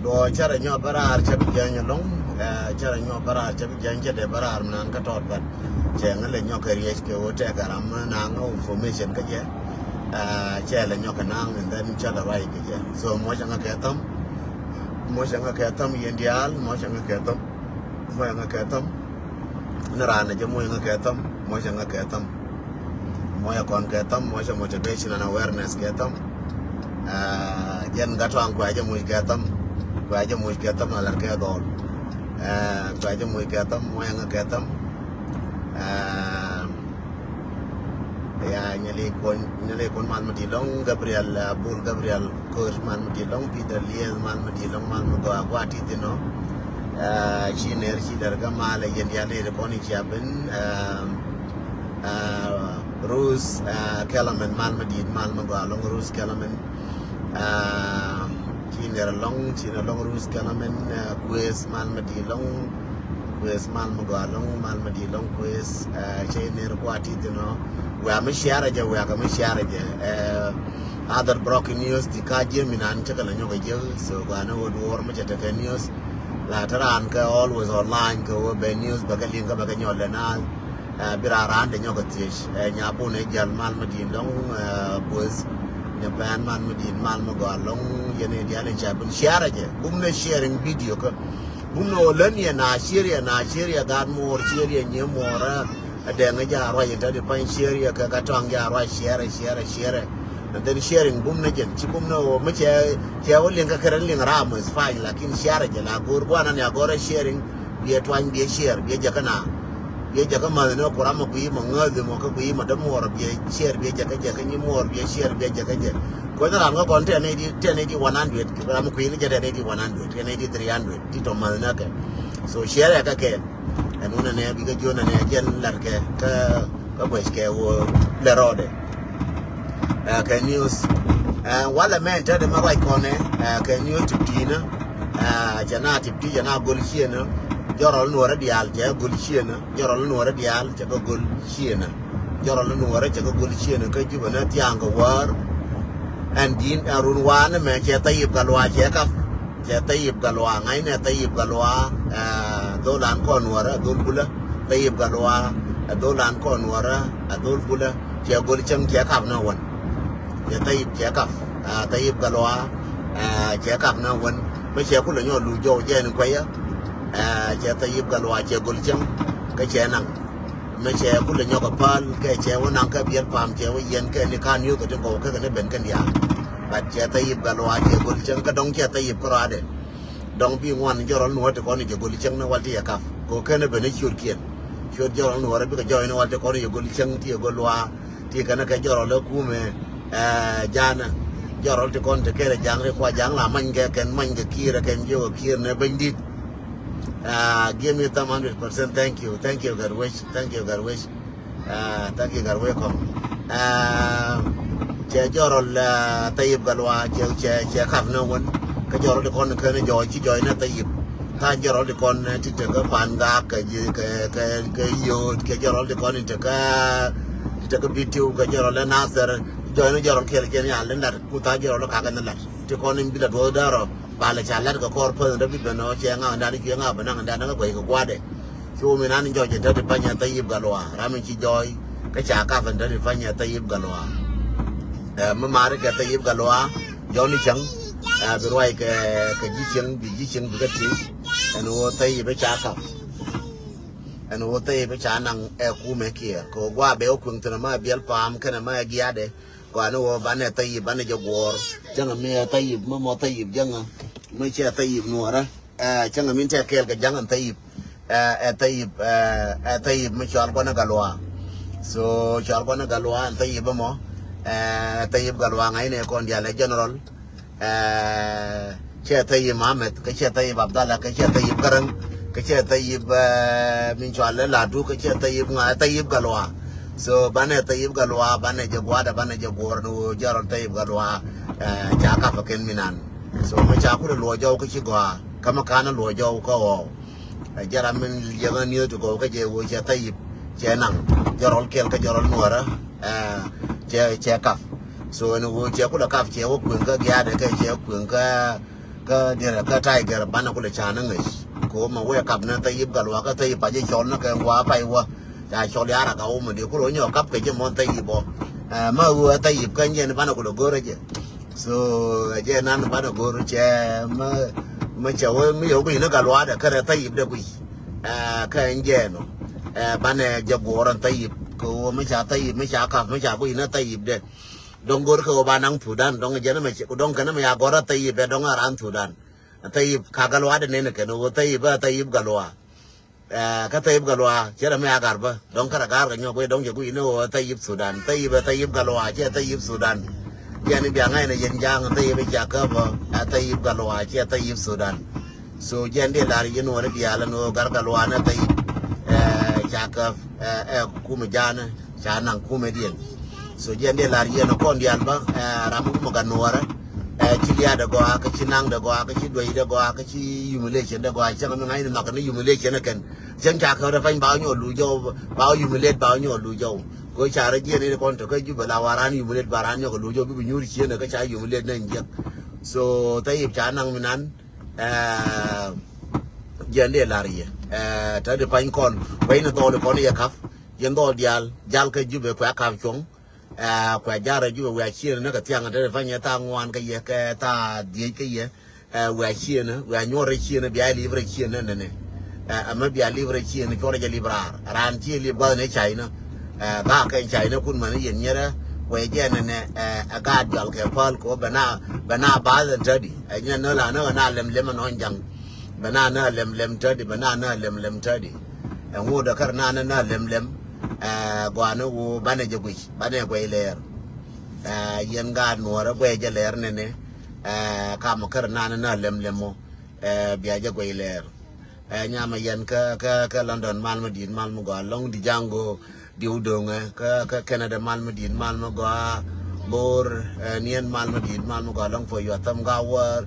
lo chara nyo barar chabi janya long chara nyo barar chabi janya de barar nan ka tot bat cheng le nyo ka riech ke wote garam na ngo information ka je che le nyo ka nang and then chala rai ke je so mo changa ka tam yendial mo changa ka tam na rana je mo changa ka tam mo ya kon ka tam mo cha motivation and awareness ka tam jen gato ang kwa je mo ka tam alar ka dol kwa je mo ka tam mo changa ka tam ya nyali kon man mati long Gabriel coach man mati long Peter Lies man mati long man go akwati dino chiner ga mala yen ya le ko ni chaben Rose Kelaman man mati man go long Rose Kelaman chiner long Rose Kelaman quiz man mati long quiz man go long man mati long quiz chiner kwati dino we are share je other broken news the kaje minan chakala nyoga je so gana wood war much at news later on ka always online ko be news bagalin ka baganyo lena biraran de nyoga tish nyabu ne jal mal madin long boys ne ban man madin mal mo galong yene diale chabun share je bumne sharing video ka bumno len ya na share gan more share nye more ada ngajar raya tadi pain share ka katang ya raya share and then sharing bum na jen cibum no mace cewa linga keren linga ramu is fine lakin share je la gurbuana ne agora sharing biya twan biya share biya jaka ma no kurama ku yi mangazi mo ka ku yi madam mor biya share biya jaka ni mor biya share biya jaka je ko na nga kon 1080 100 kurama ku yi ni jada 100 300 tito ma na ka so share ka ke anuna ne biga jona ne jen larke ka boys ke wo le rode ka news wala men tade ma right kone ka news tiptina jana gol chiena jorol no radial je gol chiena jorol no radial je gol chiena jorol no ra je gol chiena ka jibana tianga war andin arun wana me che tayib galwa che ka tayib galwa ngai ne tayib galwa dolan kon wara dol bula tayib galwa dolan kon wara adol bula che gol chang che kap na wan ya tayib che kap tayib galwa che kap na wan me che ku lo nyo lu jo je ni kwaya che tayib galwa che gol chang ka che nang me che ku lo nyo ka pal ka che wonang ka biel pam che wo yen ka ni kan yu ka ko ka ne ben kan ya bat che tayib galwa che gol chang ka dong che tayib ko ade dong bi ngwan jorol no te ko ni gol chang na walti ya kaf ko kene be ne chur kien chur jorol no bi ka joy no walti ko ni gol chang ti golwa ti kana ka jorol ku me jana jorol te kon te kere jangre ko jang la man ge ken man ge kira ken yo kir ne bandit give me 100% thank you garwish thank you garwish kom che jorol tayib galwa che kaf no won ka jorol de kon ke ne joy chi joy na tayib ta jorol de kon ti te ka pan ga ka yo ke jorol de kon te ka bitiu ka jorol na ser joy no jorol ke ke ya len dar ku ta jorol ka ga na lar te kon bi la do daro ba la cha lar ka kor pe da bi no che nga da ni nga ba na da na ko ko kwa de so mi nan joy je de panya tayib galwa ramin chi joy ka cha ka fan de panya tayib galwa ma mare ka tayib galwa joni chang berwai ke jiceng begati eno tai be chaka eno tai be chanang ku mekia ko gwa be okun tana ma biel pam kana ma giade ko ano bane tai bane jogor janga me tai mo tai janga me che tai nuara janga min te kel ga janga tai tai me chal ko na galwa so chal ko na galwa tai be mo tai galwa ngai ne kon dia le general che tayib Mohammed ka che tayib Abdallah ka che tayib Garang ka che tayib min chwale ladu ka che tayib nga tayib galwa so bane tayib galwa bane jagwada bane jagor no jarol tayib galwa cha ka faken minan so me cha ku lo jaw ka chi gwa kama kana lo jaw ko jara min yaga ni to ko ka je wo che tayib che nang jarol kel ka jarol nuara che ka so no wo che ku la kaf che wo kun ka ya de ka che kun ka ka dia ka tiger bana kule chana ngai ko ma we kap na Tayyip galwa ka Tayyip pa je chon na ka wa pai wa ja chon ya ra ka o mo de ko lo nyo kap ke je mon Tayyip bo ma u Tayyip ka nyen bana kule gore je so je nan bana gore che ma che wo mi yo bi na galwa da ka Tayyip de bi ka nje no bana je goran Tayyip ko ma cha Tayyip ma cha kap ma cha bi na Tayyip de dong gor ko ba nang Sudan dong je na me ko dong kana me ya gora Tayyip be dong aran Sudan Tayyip kagalwa de ne ke no Tayyip galwa ka Tayyip galwa je na me agar ba dong kara gar nyo ko dong je ku no Tayyip Sudan Tayyip galwa je Tayyip Sudan je ni bia ngai ne yen jang Tayyip ja ka ba Tayyip galwa je Tayyip Sudan so je de la ri no re bia la no gar galwa na Tayyip ja ka ku me jana cha nang ku me dien so jende la rieno kon dial ba ramu mo ganora ci liya da go aka ci nang da go aka ci doyi da go aka ci humiliation da go aka ci ngai na kan humiliation kan jan ka ka da fan ba nyo lu jo ba humiliate ba nyo lu jo ko cha ra je ne kon to ka ju bala waran humiliate baran nyo ko lu jo bi nyuri ci ne ka cha humiliate nan je so Tayyip cha nang minan jende la riye ta de pan kon bay na do le kon ya kaf yendo dial jal ka ju be ko aka chong kwa jara ju wa chi na ka tiang da fa nya ta ngwan ka ye ka ta di ka ye wa chi na wa nyore chi na bia livre chi na ne ama bia livre chi na ko ra librar ran chi li ba ne chai na ba ka chai na kun man yen nyera wa je na ne aga jal ke pal ko bana ba da tadi nya na la na lem no jang bana na lem tadi bana na lem tadi ngo da kar na lem gwano wo bana jagui bana gwe ler yen ga nora gwe je ler ne ka mo kar na lemo biya je gwe ler nyama yen ka London mal madin mal mo go long di jango di udonga ka Canada mal madin mal mo go bor nien mal madin mal mo go long for your tam ga war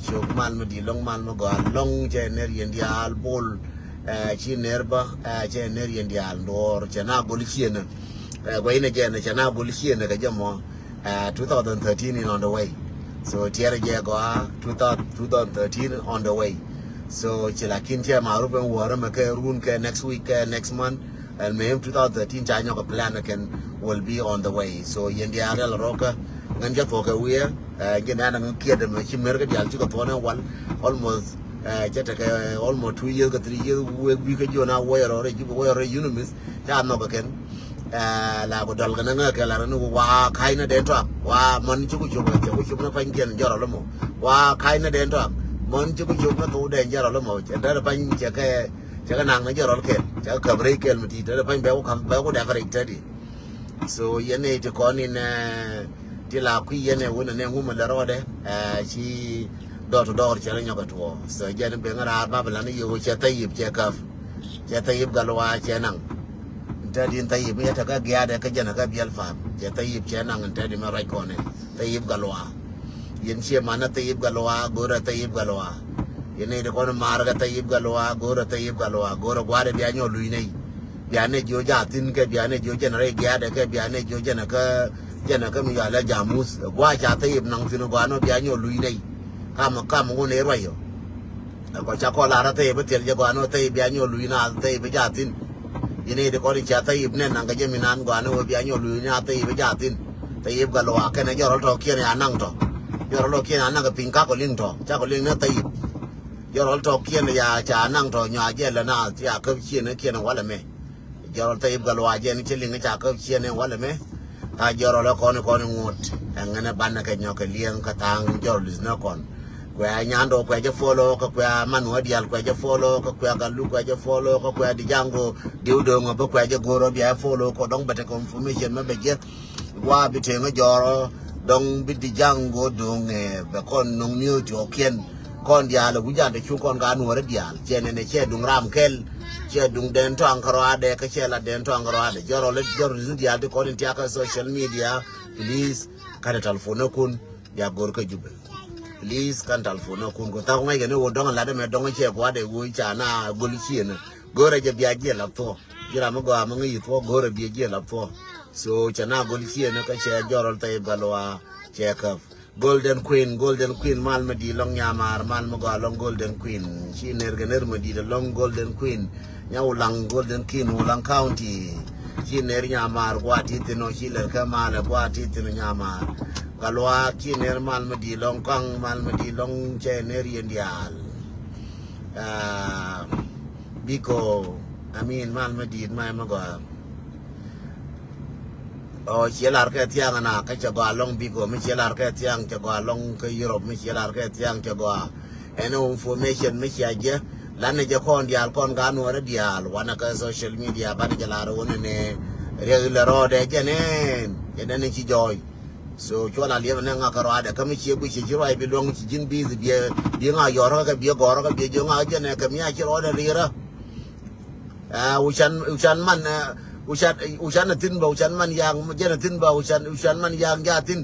chok mal madin long mal mo go long je ner yen di al bol chi nerba che ner yen dial dor che na bol chiena go ina je na che na bol chiena ga jamo 2013 is on the way so tiere je go 2013 on the way so che la kin che ma ru ben wora ma ke run ke next week next month and may 2013 cha nyo plan can will be on the way so yen dial la roka ngan ja to ka we ge na na ke de ma chi mer ga dial chu ko to na wal almost almost 2 years or 3 years we could you now where or unimis ya no ka ken la go dal gana nga ka la no wa kaina de to wa man chu ku chu na fan ken jaro lo mo wa kaina de to man chu ku chu na to de jaro lo mo che da fan che ka nang na jaro ke che ka break kel mti da fan be ko da fare tadi so yene to kon in ti la ku yene wona ne ngum la ro de chi door to door che nyo ka to so jen be ngara ba bla ni yo che Tayyip che ka che Tayyip galwa che nang ta din Tayyip ya ta ga gya da ka jana ga bial fa che Tayyip che nang ta di ma rai ko ne Tayyip galwa yen che mana Tayyip galwa gora Tayyip galwa yen ne ko mar ga Tayyip galwa gora gware bia nyo lui nei bia ne jo ja tin ke bia ne jo jana rai gya da ke bia ne jo jana ka mi ya la jamus gwa cha Tayyip nang tin gwa no bia nyo lui nei kama ngone royo ko cha ko la ra Tayyip tel je gwa no Tayyip bia nyo lui na Tayyip ja tin yene de ko ri cha Tayyip ne nang ga je minan gwa no bia nyo lui na Tayyip ja tin Tayyip galwa ke ne joro to kien ya nang to joro lo kien anang ga pin ka ko ling to cha ko ling na Tayyip joro to kien ya cha nang to nya je la na ya ko kien ne kien wala me joro Tayyip galwa je ni ling cha ko kien ne wala me ta joro lo ko ni ngut ngane ban ka nyo ka lieng ka tang joro lis na kon kwa nyando kwa je follow ka kwa manu dial kwa je follow ka kwa galu kwa je follow ka kwa di jango di udongo ba kwa je goro bia follow ko dong bete confirmation ma be je wa bi te nga joro dong bi di jango dong be kon nong miu jo kien kon dial bu ja de chu kon ga nu re dial je ne che dung ram kel che dung den to ankaro ade ka che la den to ankaro ade joro le joro dial de kon tia ka social media please kada telephone kun ya gor ka jube please kan telephone kun ko ta ngai ne wo dong la de me dong che ko de wo cha na gol chi ne gore je bia je la to jira mo go ma ngi to gore bia je la to so cha na gol chi ne ka che joro Tayyip galwa che ka golden queen mal ma di long nyamar mal ma go long golden queen chi nergener ma di long golden queen nyaw lang golden king ulang county chi ner nyamar kwa titino chi ler ka mal kwa titino nyamar galwa chi ner mal ma di long kang mal ma di long che ner yendial biko amin mal ma di mai ma go oh chelar ke tiang na ka chagwa long biko mi chelar ke tiang chagwa long ke Europe mi chelar ke tiang chagwa eno information mi chaje lan je kon dial kon ga no re dial wana ka social media ban je la ro ne regular ode jenen jenen ci joy so chola le na nga ka ro ada ka mi che bu che jiro ai bi long ci jin bi bi nga yor ka bi gor ka bi jo nga jene ka mi a ci ro de rira ucan man ucan tin ba ucan man yang jena tin ba ucan man yang jatin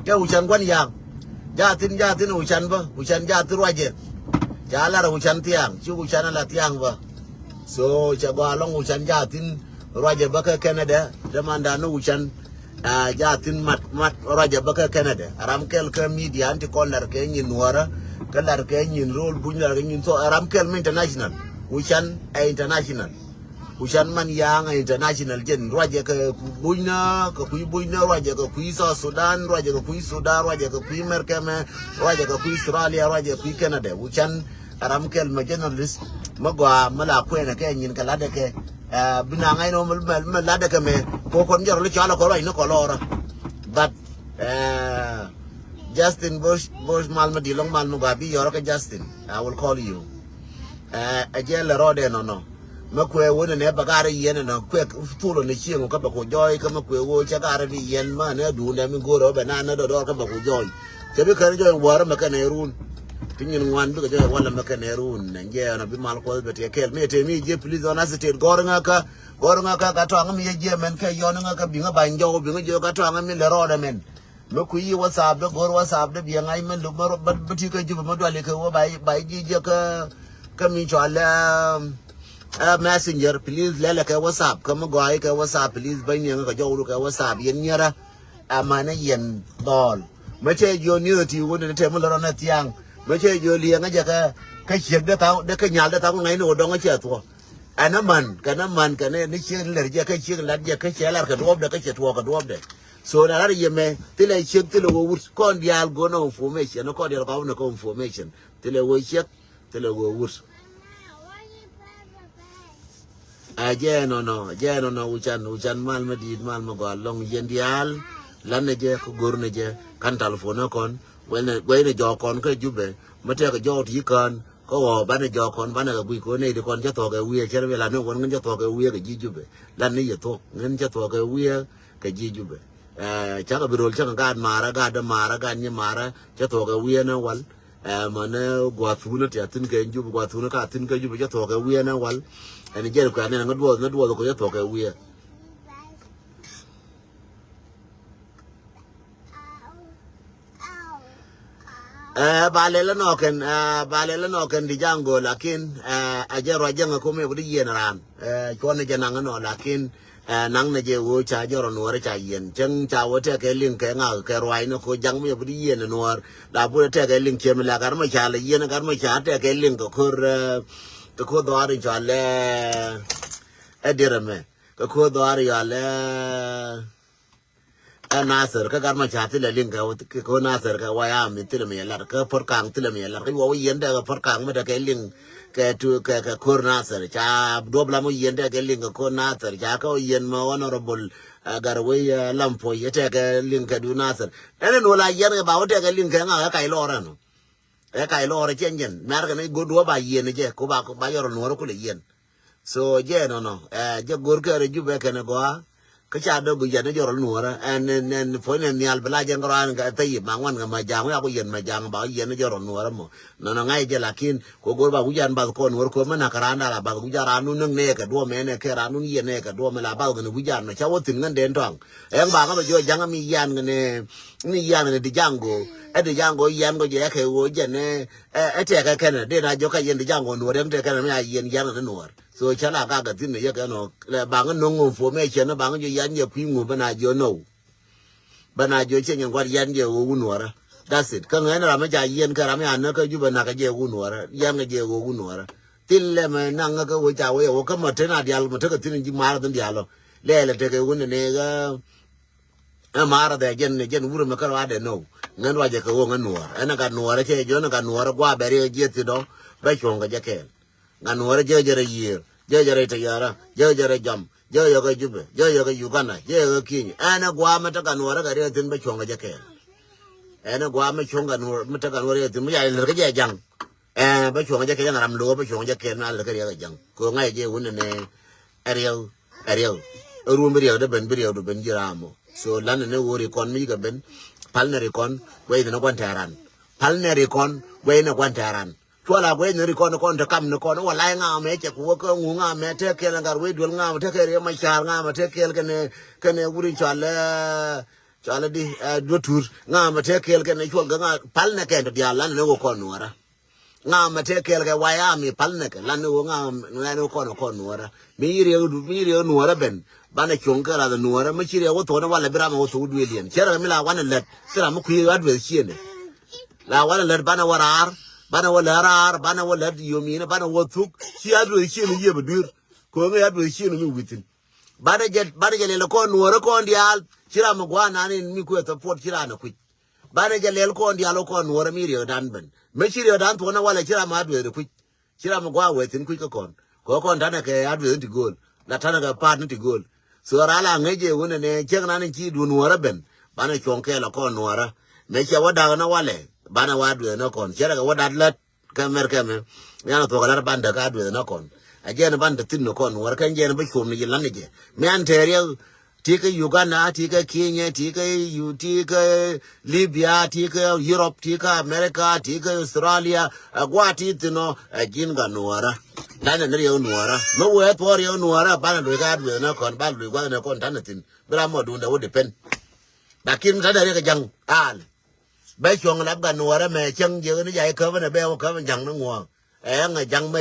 ke ucan kwan yang jatin ucan ba ucan jatir waje jalar ucan tiang cu ucan la tiang ba so coba long ucan jatin waje ba ke Canada demanda no ucan jatin mat waje ba ke Canada aram kel ke media anti konar ke nyin wara kalar ke nyin role bunyar ke nyin so aram kel international ucan international ucan man yang international jen raja ke buina raja ke kuisa Sudan raja ke kuisa raja ke kui Merkeme raja ke kui Australia raja ke kui Canada ucan aram kel ma journalist magwa mala ko na ke nyin kala de ke bina ngai no mala de ke me ko kon jor le chala ko rai no ko lora but Justin Bush malma di long malma gabi yoro ke Justin I will call you ajela rode no makwe wona ne bagare yen no kwe tulo ne chiengo ka ba ko joy ka makwe wo cha gare bi yen ma ne du ne mi goro be na do ka ba ko joy te bi kan joy wara ma kan erun tinyin ngwan bi ko joy wala ma kan erun ne je na bi mal ko be te kel me te mi je please on state gor nga ka ka to ngam ye je men ke yon nga ka bi nga ba njo bi nga jo ka to ngam le rode men makwe yi whatsapp de gor whatsapp de bi ngai men lu maro ba ti ka ju ma do le ka wo ba ji je ka mi cho ala messenger please lele ka WhatsApp kama goai ka WhatsApp please bani nga ka jawru ka WhatsApp yen nyara amana yen dol mache jo nirti wona te mo lorona tiang mache jo li nga jaka ka chek de ka nyal de ta ngai no do nga che to kana man kana ni che ler je ka chek la je ka che lar ka dob de ka che to ka dob de so na ra yeme tile chek tile wo wut kon dial go no information no ko dial ka no information tile wo chek tile wo wut no ucan mal madid mal ma go long yendial lan je ko gorne je kan telephone kon wene jo kon ka jube mate ka jo ti kan ko wo bane jo kon bane ga bui ko ne de kon je to ga wiye chere la no won je to ga wiye ga ji jube lan ne ye to ngen je to ga wiye ka ji jube cha ga birol cha ga mara ga ni mara je to ga wiye na wal mana gwa thuna ti atin ke jube gwa thuna ka atin ke jube je to ga wiye na wal ani je ko ane ngadwo ko je to ke wiye balela no ken di jango lakin ajero ajanga ko me budi yen ran ko ne jana ngano lakin nang ne je wo cha joro no re cha yen cheng cha wo te ke link ke nga ke roi no ko jang me budi yen no la bu te ke link che me la gar ma cha le yen gar ma cha te ke link ko do ari cha le edirame ko do ari ya le nasir ka gar ma cha te le link ko nasir ka wa ya mi te me la ka por kang te me la ko wo yen de por kang me de ke link ke tu ke ko nasir cha do bla mo yen de ke link ko nasir cha ko yen ma honorable garwe lampo yete ke link du nasir ene no la yen ba wo te ke link nga ka ilo ra no ka ilo ra chen mar ka ne go do ba yen je ko ba yoro no ro ko le yen so je no je gor ke re ju be ke ne go ka cha do bu ya ne joro no ra en fo ne nyal bla je ngran ga te yi ma ngwan ga ma jang ya ko yen ma jang ba yen ne joro no ra mo no ngai je lakin ko gor ba ujan ba ko no ko ma na karanda la ba ku jara nu ne ka do me ne ke ra nu yen ne ka do me la ba ga ne ujan no cha wo tin ngan den tong en ba ga ba jo jang mi yan ne ni yan ne di jango di jango yan go je ke wo je ne te ka ke ne de na jo ka yen di jango no re te ka ne ya yen yan ne no so chala ka ga tin ne ye ka no ba ga no ngo fo me che no ba ga jo yan ye pi ngo ba na jo no bana jo che nyen kwat yan je wo nuora that's it ka ngena rama ja yen ka rama an ka ju bana ka je wo nuora yan ga je wo nuora tille me nanga ka wo ja wo ka ma tena dial ma ta ka tin ji mara den dialo le te ke won ne ga mara da gen wuro me ka wa de no ngan wa je ka wo ngan nuora ana ka nuora che jo na ka nuora kwa bere je ti do ba chonga je ke ngan nuora je je re yir je je re ta yara je je re jam yo yo ga jube yo yo ga Uganda yo ga Kenya ana gwa mata kan wara ga retin ba chonga jake ana gwa ma chonga no mata kan wara retin ya le ga jang ba chonga jake na ram lo ba chonga jake na le ga jang ko ngai je won ne ariel ru mi da ben bi da ben jiramo so lan ne wori kon mi ga ben palneri kon we na kwan taran palneri kon we na kwan taran chola gwe ni kon ta kam ni kon wala nga me che ko ko nga me te ke la gar we dul nga te ke re ma char nga ma te ke kene wuri chala di do tur nga ma te ke kene chol nga pal ne ke dia lan ne ko kon wara nga ma te ke wa ya mi pal ne ke lan ne nga ne kon wara mi re nuora ben bana chonka la nuora ma chire wo to na wala bira ma wo to du elien chera mi la wana let chera mu ku adwe chiene la wana let bana warar bana wala rar bana wala yomina bana wotuk si adu chini yebe dur ko nga adu chini mi witin bana je le ko nuora ko ndial chira mo gwana ni mi ko to pot chira na ku bana je le ko ndial ko nuora mi rio dan ben me chiri dan to na wala chira ma adu ku chira mo gwa wetin ku ko kon dana ke adu ti gol la tana ga pat ti gol so rala ngeje wona ne chengna ni chi du nuora ben bana chonke la ko nuora me che wada na wale bana wadu na kon chera ga wada lat kamer yana to galar banda ka adu na kon ajen banda tin no kon war kan jen ba chum ni lan je me an teriel tika Uganda tika Kenya tika Libya tika Europe tika America tika Australia agwati tino ajin ga nuara dana ne yo nuara no we to yo nuara bana do ga adu na kon ba lu ga na kon tanatin bra mo dunda wo depend bakin ta da ga jang al bé chọn là gần nuora mẹ chân giờ nó dạy cơ với này bé có jang nó ngua nga jang